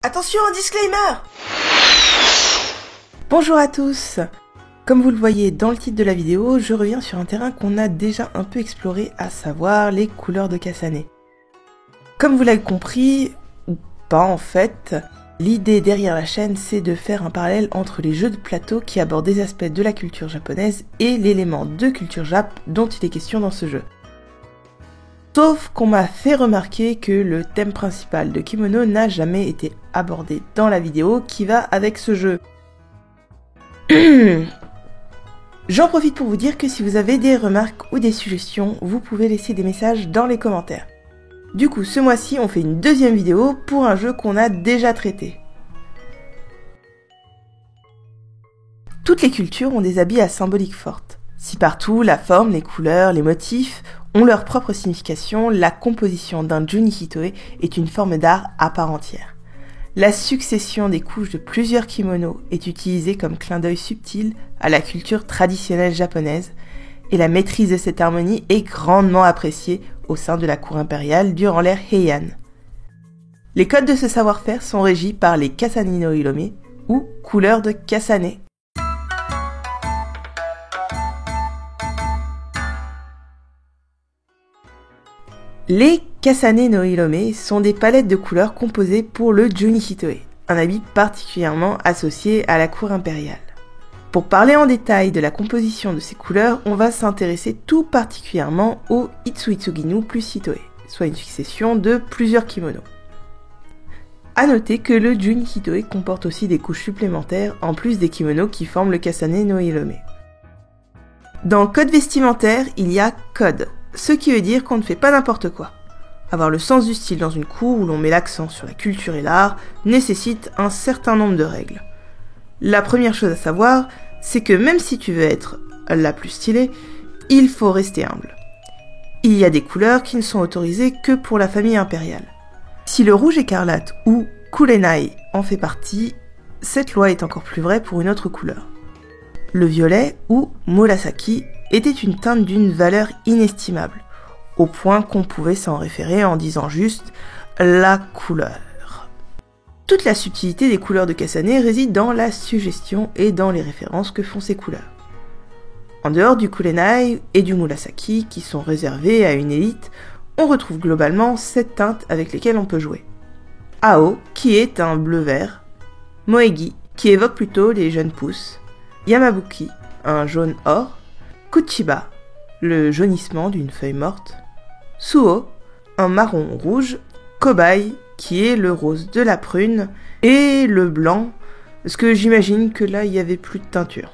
Attention, un disclaimer! Bonjour à tous! Comme vous le voyez dans le titre de la vidéo, je reviens sur un terrain qu'on a déjà un peu exploré, à savoir les couleurs de Kasane. Comme vous l'avez compris, ou pas en fait, l'idée derrière la chaîne c'est de faire un parallèle entre les jeux de plateau qui abordent des aspects de la culture japonaise et l'élément de culture jap dont il est question dans ce jeu. Sauf qu'on m'a fait remarquer que le thème principal de Kimono n'a jamais été abordé dans la vidéo qui va avec ce jeu. J'en profite pour vous dire que si vous avez des remarques ou des suggestions, vous pouvez laisser des messages dans les commentaires. Du coup, ce mois-ci, on fait une deuxième vidéo pour un jeu qu'on a déjà traité. Toutes les cultures ont des habits à symbolique forte. Si partout, la forme, les couleurs, les motifs ont leur propre signification, la composition d'un Junji Hitoe est une forme d'art à part entière. La succession des couches de plusieurs kimonos est utilisée comme clin d'œil subtil à la culture traditionnelle japonaise, et la maîtrise de cette harmonie est grandement appréciée au sein de la cour impériale durant l'ère Heian. Les codes de ce savoir-faire sont régis par les Kasane no Hirome, ou couleurs de Kasane. Les Kasane no Hirome sont des palettes de couleurs composées pour le Junji Hitoe, un habit particulièrement associé à la cour impériale. Pour parler en détail de la composition de ces couleurs, on va s'intéresser tout particulièrement au Itsuitsuginu plus Hitoe, soit une succession de plusieurs kimonos. A noter que le Junji Hitoe comporte aussi des couches supplémentaires en plus des kimonos qui forment le Kasane no Hirome. Dans le code vestimentaire, il y a code, ce qui veut dire qu'on ne fait pas n'importe quoi. Avoir le sens du style dans une cour où l'on met l'accent sur la culture et l'art nécessite un certain nombre de règles. La première chose à savoir, c'est que même si tu veux être la plus stylée, il faut rester humble. Il y a des couleurs qui ne sont autorisées que pour la famille impériale. Si le rouge écarlate ou kurenai en fait partie, cette loi est encore plus vraie pour une autre couleur. Le violet ou murasaki était une teinte d'une valeur inestimable, au point qu'on pouvait s'en référer en disant juste la couleur. Toute la subtilité des couleurs de Kasane réside dans la suggestion et dans les références que font ces couleurs. En dehors du kurenai et du murasaki qui sont réservés à une élite, on retrouve globalement 7 teintes avec lesquelles on peut jouer. Ao, qui est un bleu-vert, Moegi, qui évoque plutôt les jeunes pousses, Yamabuki, un jaune or, Kuchiba, le jaunissement d'une feuille morte, Suo, un marron rouge, Kobai, qui est le rose de la prune, et le blanc, parce que j'imagine que là il y avait plus de teinture.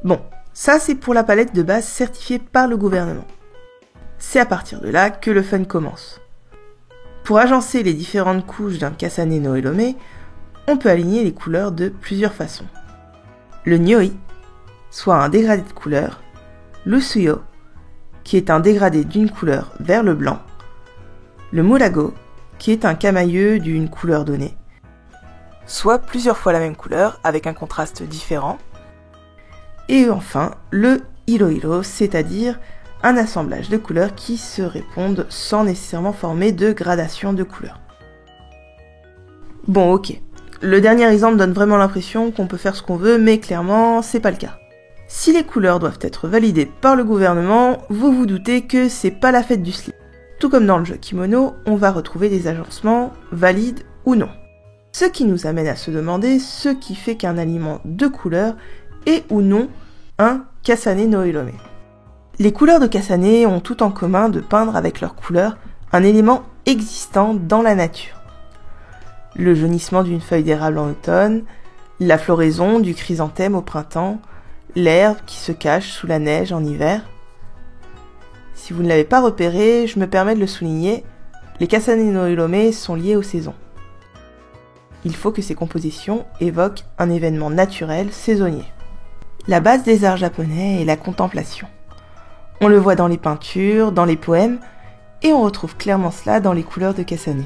Bon, ça c'est pour la palette de base certifiée par le gouvernement. C'est à partir de là que le fun commence. Pour agencer les différentes couches d'un Kasane no Hirome, on peut aligner les couleurs de plusieurs façons. Le Nyoi, soit un dégradé de couleur, le Suyo, qui est un dégradé d'une couleur vers le blanc, le Murago, qui est un camailleux d'une couleur donnée, soit plusieurs fois la même couleur avec un contraste différent, et enfin le Irohiro, c'est-à-dire un assemblage de couleurs qui se répondent sans nécessairement former de gradation de couleurs. Bon, ok. Le dernier exemple donne vraiment l'impression qu'on peut faire ce qu'on veut, mais clairement, c'est pas le cas. Si les couleurs doivent être validées par le gouvernement, vous vous doutez que c'est pas la fête du slip. Tout comme dans le jeu Kimono, on va retrouver des agencements valides ou non. Ce qui nous amène à se demander ce qui fait qu'un aliment de couleurs est ou non un Kasane no Hirome. Les couleurs de Kasane ont tout en commun de peindre avec leurs couleurs un élément existant dans la nature. Le jaunissement d'une feuille d'érable en automne, la floraison du chrysanthème au printemps, l'herbe qui se cache sous la neige en hiver. Si vous ne l'avez pas repéré, je me permets de le souligner, les Kasane no Hirome sont liés aux saisons. Il faut que ces compositions évoquent un événement naturel saisonnier. La base des arts japonais est la contemplation. On le voit dans les peintures, dans les poèmes, et on retrouve clairement cela dans les couleurs de Kasane.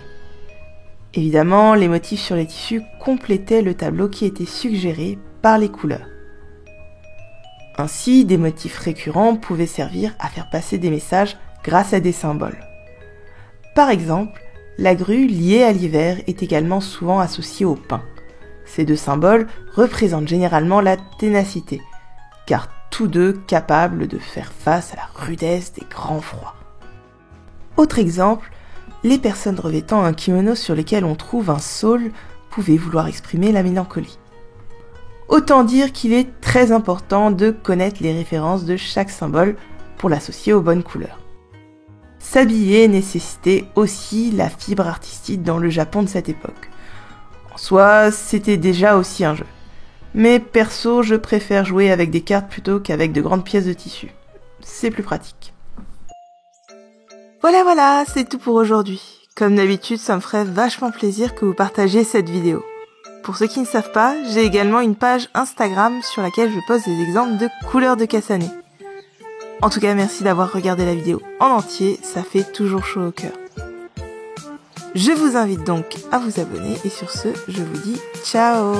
Évidemment, les motifs sur les tissus complétaient le tableau qui était suggéré par les couleurs. Ainsi, des motifs récurrents pouvaient servir à faire passer des messages grâce à des symboles. Par exemple, La grue, liée à l'hiver, est également souvent associée au pain. Ces deux symboles représentent généralement la ténacité, car tous deux capables de faire face à la rudesse des grands froids. Autre exemple, les personnes revêtant un kimono sur lequel on trouve un saule pouvaient vouloir exprimer la mélancolie. Autant dire qu'il est très important de connaître les références de chaque symbole pour l'associer aux bonnes couleurs. S'habiller nécessitait aussi la fibre artistique dans le Japon de cette époque. En soi, c'était déjà aussi un jeu. Mais perso, je préfère jouer avec des cartes plutôt qu'avec de grandes pièces de tissu. C'est plus pratique. Voilà, c'est tout pour aujourd'hui. Comme d'habitude, ça me ferait vachement plaisir que vous partagiez cette vidéo. Pour ceux qui ne savent pas, j'ai également une page Instagram sur laquelle je poste des exemples de couleurs de Kasane. En tout cas, merci d'avoir regardé la vidéo en entier, ça fait toujours chaud au cœur. Je vous invite donc à vous abonner et sur ce, je vous dis ciao!